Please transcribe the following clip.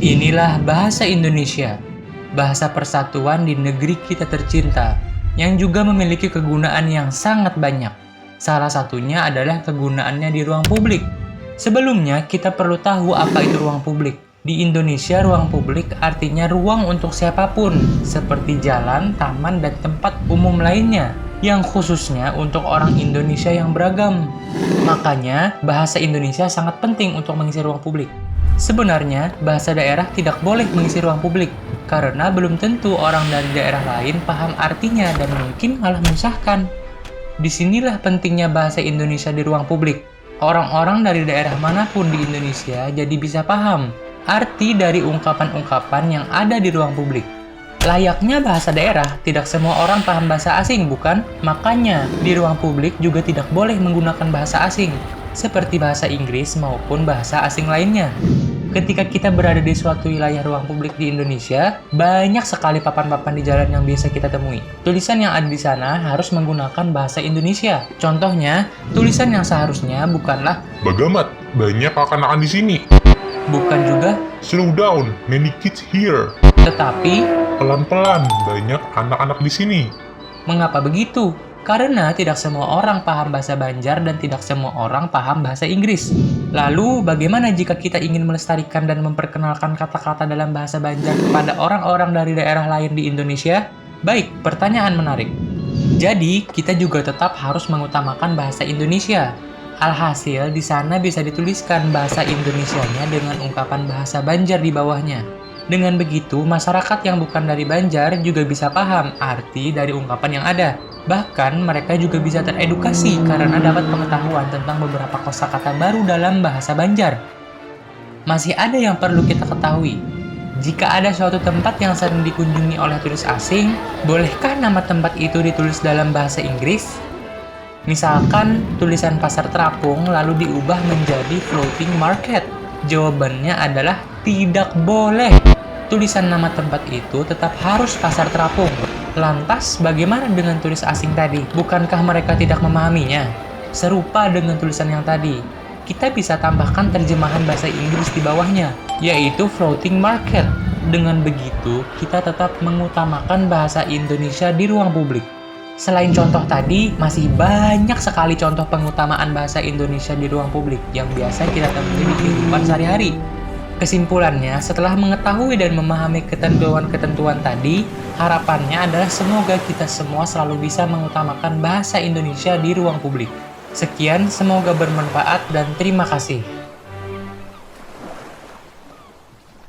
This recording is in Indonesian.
Inilah bahasa Indonesia, bahasa persatuan di negeri kita tercinta, yang juga memiliki kegunaan yang sangat banyak. Salah satunya adalah kegunaannya di ruang publik. Sebelumnya, kita perlu tahu apa itu ruang publik. Di Indonesia, ruang publik artinya ruang untuk siapapun, seperti jalan, taman, dan tempat umum lainnya, yang khususnya untuk orang Indonesia yang beragam. Makanya, bahasa Indonesia sangat penting untuk mengisi ruang publik. Sebenarnya, bahasa daerah tidak boleh mengisi ruang publik, karena belum tentu orang dari daerah lain paham artinya dan mungkin malah menyusahkan. Disinilah pentingnya bahasa Indonesia di ruang publik. Orang-orang dari daerah manapun di Indonesia jadi bisa paham arti dari ungkapan-ungkapan yang ada di ruang publik. Layaknya bahasa daerah, tidak semua orang paham bahasa asing, bukan? Makanya, di ruang publik juga tidak boleh menggunakan bahasa asing, seperti bahasa Inggris maupun bahasa asing lainnya. Ketika kita berada di suatu wilayah ruang publik di Indonesia, banyak sekali papan-papan di jalan yang biasa kita temui. Tulisan yang ada di sana harus menggunakan bahasa Indonesia. Contohnya, tulisan yang seharusnya bukanlah Bagamat, banyak kanak-kanak di sini. bukan juga, Slow down, many kids here. tetapi Pelan-pelan, banyak anak-anak di sini. mengapa begitu? Karena tidak semua orang paham bahasa Banjar dan tidak semua orang paham bahasa Inggris. Lalu, bagaimana jika kita ingin melestarikan dan memperkenalkan kata-kata dalam bahasa Banjar kepada orang-orang dari daerah lain di Indonesia? Baik, pertanyaan menarik. Jadi, kita juga tetap harus mengutamakan bahasa Indonesia. Alhasil, di sana bisa dituliskan bahasa Indonesianya dengan ungkapan bahasa Banjar di bawahnya. Dengan begitu, masyarakat yang bukan dari Banjar juga bisa paham arti dari ungkapan yang ada. Bahkan, mereka juga bisa teredukasi karena dapat pengetahuan tentang beberapa kosakata baru dalam bahasa Banjar. Masih ada yang perlu kita ketahui. Jika ada suatu tempat yang sering dikunjungi oleh turis asing, bolehkah nama tempat itu ditulis dalam bahasa Inggris? Misalkan, tulisan pasar terapung lalu diubah menjadi floating market. Jawabannya adalah tidak boleh. Tulisan nama tempat itu tetap harus pasar terapung. Lantas, bagaimana dengan turis asing tadi? Bukankah mereka tidak memahaminya? Serupa dengan tulisan yang tadi, kita bisa tambahkan terjemahan bahasa Inggris di bawahnya, yaitu floating market. Dengan begitu, kita tetap mengutamakan bahasa Indonesia di ruang publik. Selain contoh tadi, masih banyak sekali contoh pengutamaan bahasa Indonesia di ruang publik yang biasa kita temui di kehidupan sehari-hari. Kesimpulannya, setelah mengetahui dan memahami ketentuan-ketentuan tadi, harapannya adalah semoga kita semua selalu bisa mengutamakan bahasa Indonesia di ruang publik. Sekian, semoga bermanfaat dan terima kasih.